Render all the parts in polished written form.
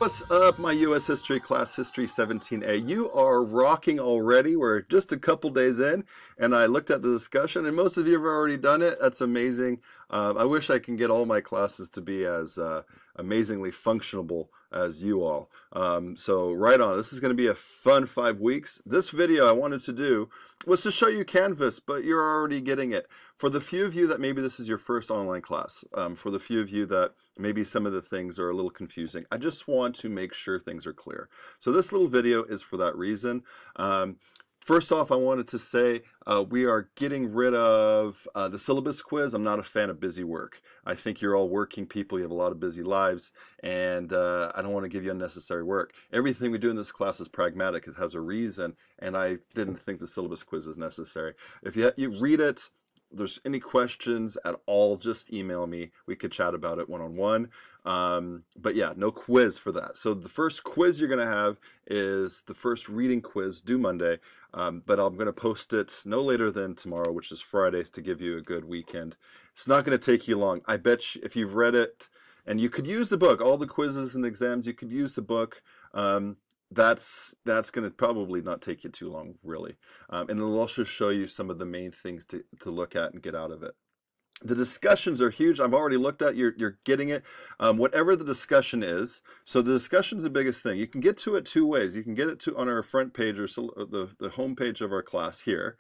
What's up, my U.S. history class, History 17A? You are rocking already. We're just a couple days in, and I looked at the discussion, and most of you have already done it. That's amazing. I wish I can get all my classes to be as amazingly functional as you all. So right on. This is going to be a fun 5 weeks. This video I wanted to do was to show you Canvas, but you're already getting it. For the few of you that maybe this is your first online class, for the few of you that maybe some of the things are a little confusing, I just want to make sure things are clear. So this little video is for that reason. First off, I wanted to say we are getting rid of the syllabus quiz. I'm not a fan of busy work. I think you're all working people. You have a lot of busy lives, and I don't want to give you unnecessary work. Everything we do in this class is pragmatic. It has a reason, and I didn't think the syllabus quiz is necessary. If you read it, if there's any questions at all, just email me. We could chat about it one-on-one. But yeah, no quiz for that. So the first quiz you're going to have is the first reading quiz due Monday. But I'm going to post it no later than tomorrow, which is Friday, to give you a good weekend. It's not going to take you long. I bet you, if you've read it, and you could use the book, all the quizzes and exams, you could use the book. That's going to probably not take you too long, really. And it'll also show you some of the main things to look at and get out of it. The discussions are huge. I've already looked at, you're getting it. Whatever the discussion is, so the discussion is the biggest thing. You can get to it two ways. You can get it to on our front page or the home page of our class here.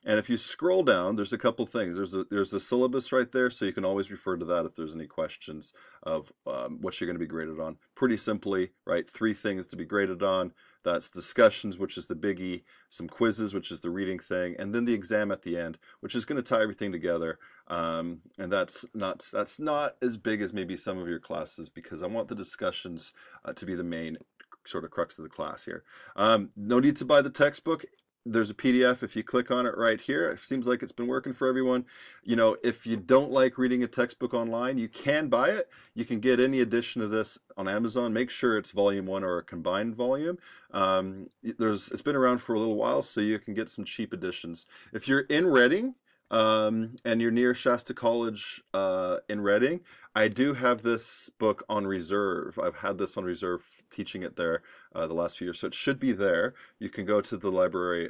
And if you scroll down, there's a couple things. There's the syllabus right there, so you can always refer to that if there's any questions of what you're going to be graded on. Pretty simply, right? 3 things to be graded on. That's discussions, which is the biggie, some quizzes, which is the reading thing, and then the exam at the end, which is going to tie everything together. And that's not as big as maybe some of your classes, because I want the discussions to be the main sort of crux of the class here. No need to buy the textbook. There's a PDF. If you click on it right here, it seems like it's been working for everyone. You know, if you don't like reading a textbook online, you can buy it. You can get any edition of this on Amazon. Make sure it's volume 1 or a combined volume. It's been around for a little while, so you can get some cheap editions. If you're in Reading, and you're near Shasta College in Reading, I do have this book on reserve. I've had this on reserve, teaching it there the last few years, so it should be there. You can go to the library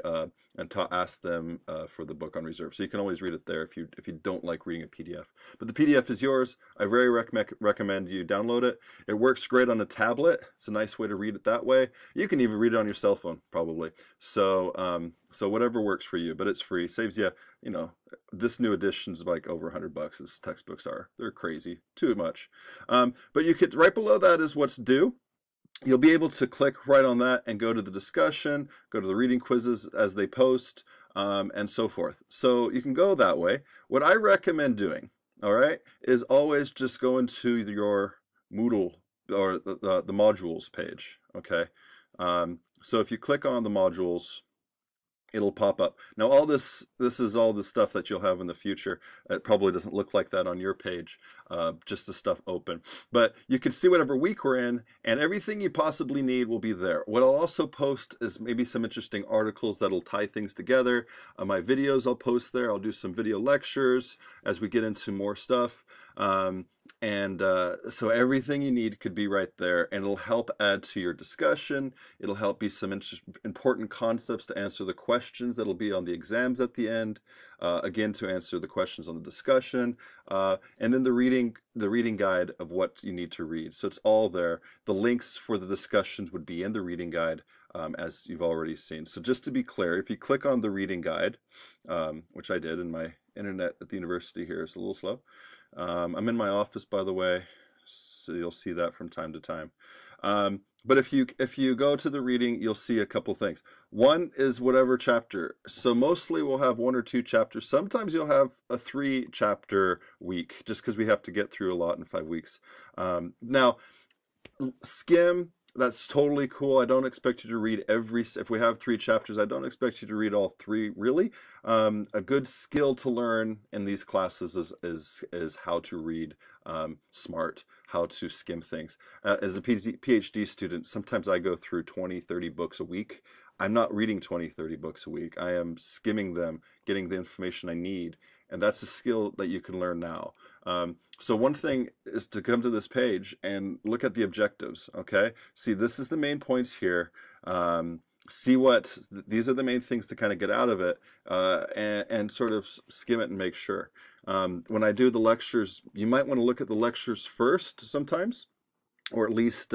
and ask them for the book on reserve. So you can always read it there if you don't like reading a PDF. But the PDF is yours. I very recommend you download it. It works great on a tablet. It's a nice way to read it that way. You can even read it on your cell phone, probably. So so whatever works for you, but it's free. Saves you, you know, this new edition's like over $100 as textbooks are. They're crazy, too much. But you could, right below that is what's due. You'll be able to click right on that and go to the discussion, go to the reading quizzes as they post, and so forth. So you can go that way. What I recommend doing, all right, is always just go into your Moodle or the modules page, okay? So if you click on the modules, it'll pop up. Now all this is all the stuff that you'll have in the future. It probably doesn't look like that on your page, just the stuff open. But you can see whatever week we're in, and everything you possibly need will be there. What I'll also post is maybe some interesting articles that'll tie things together. My videos I'll post there. I'll do some video lectures as we get into more stuff. So everything you need could be right there, and it'll help add to your discussion. It'll help be some important concepts to answer the questions that'll be on the exams at the end, again to answer the questions on the discussion, and then the reading guide of what you need to read. So it's all there. The links for the discussions would be in the reading guide, as you've already seen. So just to be clear, if you click on the reading guide, which I did, and my internet at the university here is a little slow. I'm in my office, by the way, so you'll see that from time to time. But if you go to the reading, you'll see a couple things. One is whatever chapter. So mostly we'll have 1 or 2 chapters. Sometimes you'll have a 3-chapter week, just because we have to get through a lot in 5 weeks. Now, skim. That's totally cool. I don't expect you to read if we have 3 chapters, I don't expect you to read all 3, really. A good skill to learn in these classes is how to read smart, how to skim things. As a PhD student, sometimes I go through 20, 30 books a week. I'm not reading 20, 30 books a week. I am skimming them, getting the information I need, And that's a skill that you can learn now. So one thing is to come to this page and look at the objectives, okay? See, this is the main points here. See what, these are the main things to kind of get out of it, and sort of skim it and make sure. When I do the lectures, you might want to look at the lectures first sometimes, or at least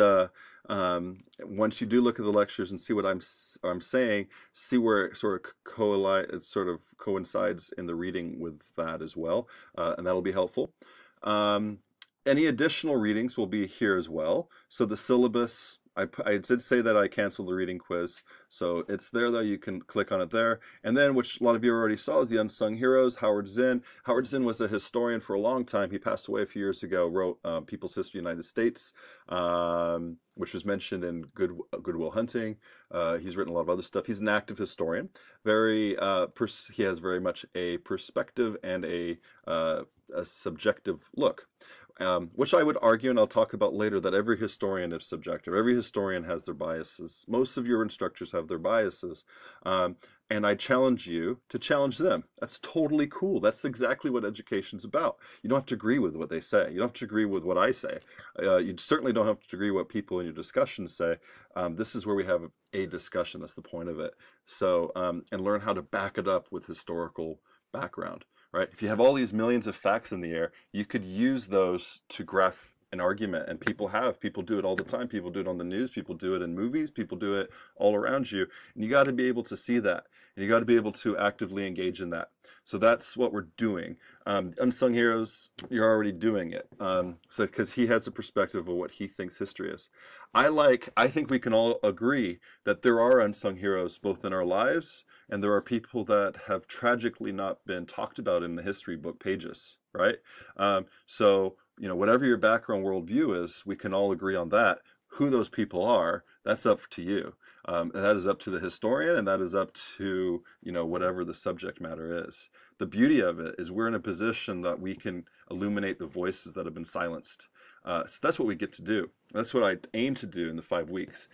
once you do look at the lectures and see what I'm saying, see where it sort of coincides in the reading with that as well, and that'll be helpful. Any additional readings will be here as well. So the syllabus, I did say that I canceled the reading quiz, so it's there though. You can click on it there. And then, which a lot of you already saw, is the Unsung Heroes, Howard Zinn. Howard Zinn was a historian for a long time. He passed away a few years ago, wrote People's History of the United States, which was mentioned in Good Will Hunting. He's written a lot of other stuff. He's an active historian. He has very much a perspective and a subjective look. Which I would argue, and I'll talk about later, that every historian is subjective. Every historian has their biases. Most of your instructors have their biases. And I challenge you to challenge them. That's totally cool. That's exactly what education's about. You don't have to agree with what they say. You don't have to agree with what I say. You certainly don't have to agree with what people in your discussions say. This is where we have a discussion. That's the point of it. So, and learn how to back it up with historical background. Right? If you have all these millions of facts in the air, you could use those to graph an argument, and people do it all the time. People do it on the news, people do it in movies, people do it all around you, and you got to be able to see that, and you got to be able to actively engage in that. So that's what we're doing. Unsung Heroes, you're already doing it. So because he has a perspective of what he thinks history is. I think we can all agree that there are unsung heroes both in our lives, and there are people that have tragically not been talked about in the history book pages, right? So, you know, whatever your background worldview is, we can all agree on that. Who those people are, that's up to you. And that is up to the historian, and that is up to, you know, whatever the subject matter is. The beauty of it is we're in a position that we can illuminate the voices that have been silenced. So that's what we get to do. That's what I aim to do in the 5 weeks.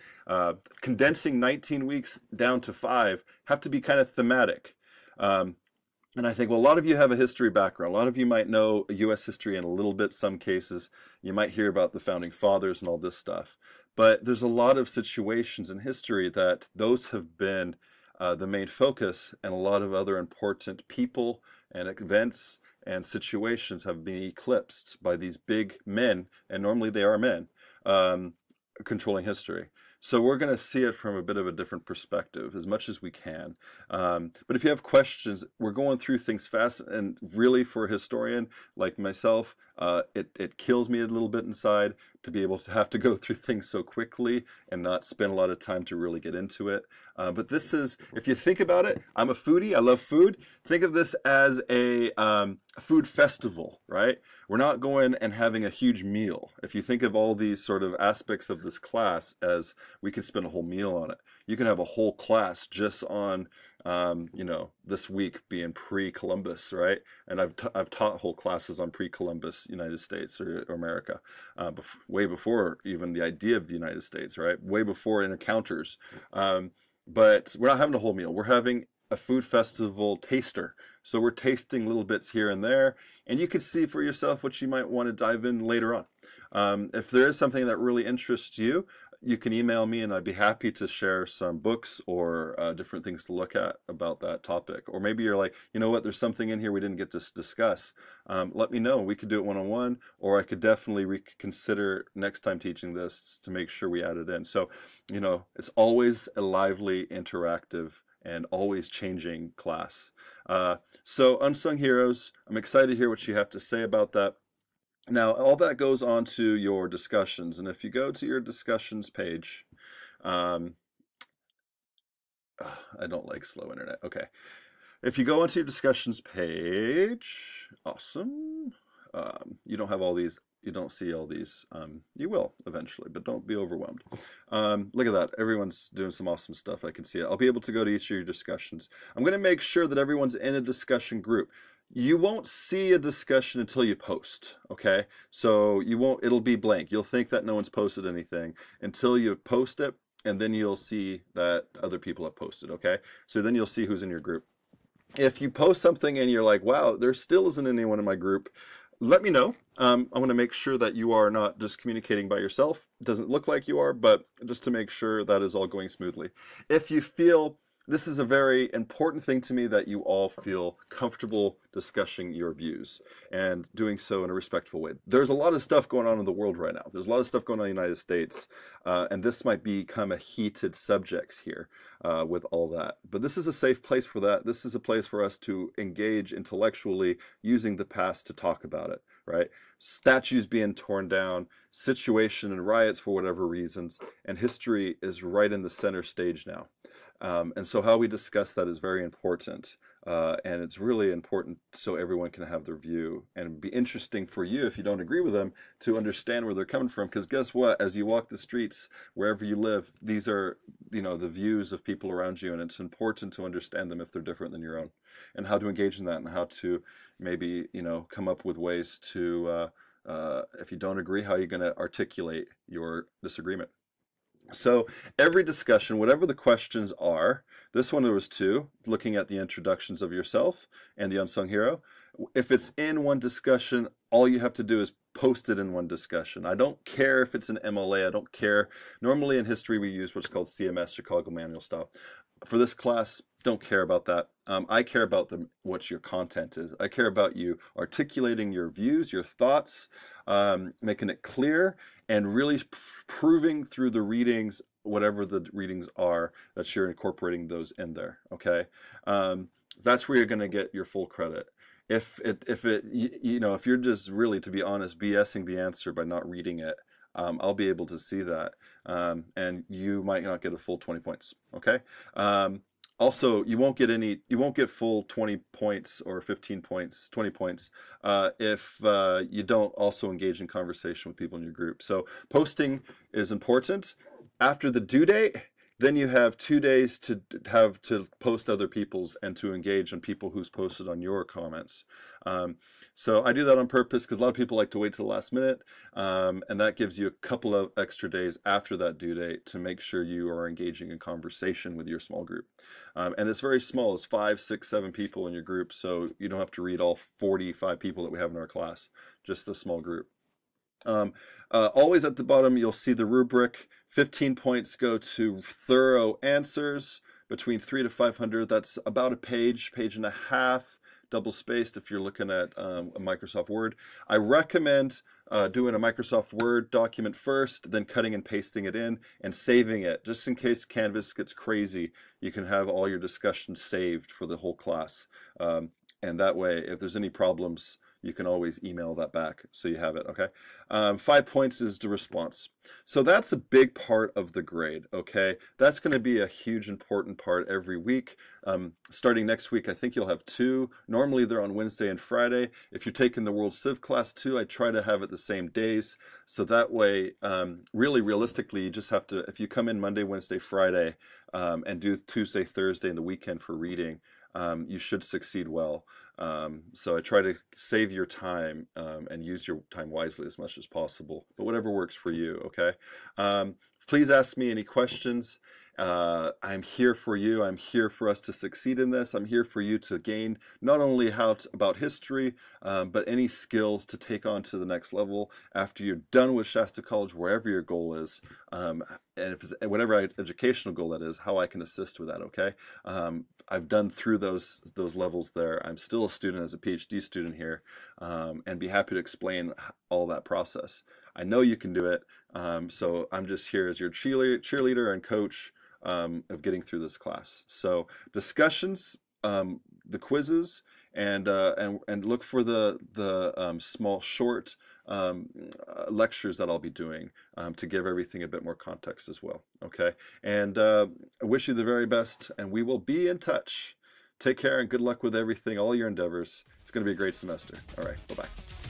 Condensing 19 weeks down to 5 have to be kind of thematic. And I think, well, a lot of you have a history background. A lot of you might know U.S. history in a little bit, some cases. You might hear about the Founding Fathers and all this stuff. But there's a lot of situations in history that those have been the main focus, and a lot of other important people and events and situations have been eclipsed by these big men, and normally they are men, controlling history. So we're going to see it from a bit of a different perspective as much as we can. But if you have questions, we're going through things fast, and really for a historian like myself, it kills me a little bit inside to be able to have to go through things so quickly and not spend a lot of time to really get into it. But this is, if you think about it, I'm a foodie, I love food. Think of this as a food festival, right? We're not going and having a huge meal. If you think of all these sort of aspects of this class as we can spend a whole meal on it. You can have a whole class just on, you know, this week being pre-Columbus, right? And I've taught whole classes on pre-Columbus United States or America, way before even the idea of the United States, right? Way before encounters. But we're not having a whole meal. We're having a food festival taster. So we're tasting little bits here and there, and you can see for yourself what you might want to dive in later on. If there is something that really interests you, you can email me, and I'd be happy to share some books or different things to look at about that topic. Or maybe you're like, you know what, there's something in here we didn't get to discuss. Let me know. We could do it one-on-one, or I could definitely reconsider next time teaching this to make sure we add it in. So, you know, it's always a lively, interactive, and always changing class. So Unsung Heroes, I'm excited to hear what you have to say about that. Now, all that goes on to your discussions, and if you go to your discussions page, I don't like slow internet. Okay. If you go onto your discussions page, awesome. You don't have all these, you don't see all these. You will eventually, but don't be overwhelmed. Look at that. Everyone's doing some awesome stuff. I can see it. I'll be able to go to each of your discussions. I'm going to make sure that everyone's in a discussion group. You won't see a discussion until you post, okay? So you won't, it'll be blank. You'll think that no one's posted anything until you post it, and then you'll see that other people have posted, okay? So then you'll see who's in your group. If you post something and you're like, wow, there still isn't anyone in my group, let me know. I want to make sure that you are not just communicating by yourself. It doesn't look like you are, but just to make sure that is all going smoothly. If you feel this is a very important thing to me, that you all feel comfortable discussing your views and doing so in a respectful way. There's a lot of stuff going on in the world right now. There's a lot of stuff going on in the United States, and this might become a heated subject here with all that. But this is a safe place for that. This is a place for us to engage intellectually using the past to talk about it, right? Statues being torn down, situation and riots for whatever reasons, and history is right in the center stage now. And so how we discuss that is very important. And it's really important so everyone can have their view, and be interesting for you, if you don't agree with them, to understand where they're coming from. Because guess what? As you walk the streets, wherever you live, these are, the views of people around you, and it's important to understand them if they're different than your own, and how to engage in that, and how to maybe, come up with ways to, if you don't agree, how you're going to articulate your disagreement. So every discussion, whatever the questions are, this one there was two, looking at the introductions of yourself and the unsung hero. If it's in one discussion, all you have to do is post it in one discussion. I don't care if it's an MLA, I don't care. Normally in history we use what's called CMS, Chicago Manual Style. For this class, don't care about that. I care about what your content is. I care about you articulating your views, your thoughts, making it clear, and really proving through the readings, whatever the readings are, that you're incorporating those in there. Okay, that's where you're going to get your full credit. If you're just really, to be honest, BSing the answer by not reading it, I'll be able to see that, and you might not get a full 20 points. Okay. Also, you won't get full 20 points or 15 points, 20 points, if you don't also engage in conversation with people in your group. So posting is important. After the due date, then you have 2 days to post other people's and to engage on people who's posted on your comments. So I do that on purpose because a lot of people like to wait till the last minute, and that gives you a couple of extra days after that due date to make sure you are engaging in conversation with your small group. And it's very small. It's 5, 6, 7 people in your group, so you don't have to read all 45 people that we have in our class, just the small group. Always at the bottom, you'll see the rubric. 15 points go to thorough answers, between 300 to 500. That's about a page, page and a half, double spaced if you're looking at a Microsoft Word. I recommend doing a Microsoft Word document first, then cutting and pasting it in and saving it. Just in case Canvas gets crazy, you can have all your discussions saved for the whole class. And that way, if there's any problems, you can always email that back so you have it, okay? 5 points is the response. So that's a big part of the grade, okay? That's going to be a huge important part every week. Starting next week, I think you'll have 2. Normally they're on Wednesday and Friday. If you're taking the World Civ class too, I try to have it the same days. So that way, really realistically, you just have to, if you come in Monday, Wednesday, Friday, and do Tuesday, Thursday, and the weekend for reading, you should succeed well. So I try to save your time and use your time wisely as much as possible, but whatever works for you, okay? Please ask me any questions. I'm here for you. I'm here for us to succeed in this. I'm here for you to gain not only about history, but any skills to take on to the next level after you're done with Shasta College, wherever your goal is, and if it's whatever educational goal that is, how I can assist with that, okay? I've done through those levels there. I'm still a student as a PhD student here, and be happy to explain all that process. I know you can do it, so I'm just here as your cheerleader and coach of getting through this class. So discussions, the quizzes, and look for the small short lectures that I'll be doing to give everything a bit more context as well. Okay, and I wish you the very best, and we will be in touch. Take care and good luck with everything, all your endeavors. It's going to be a great semester. All right, bye-bye.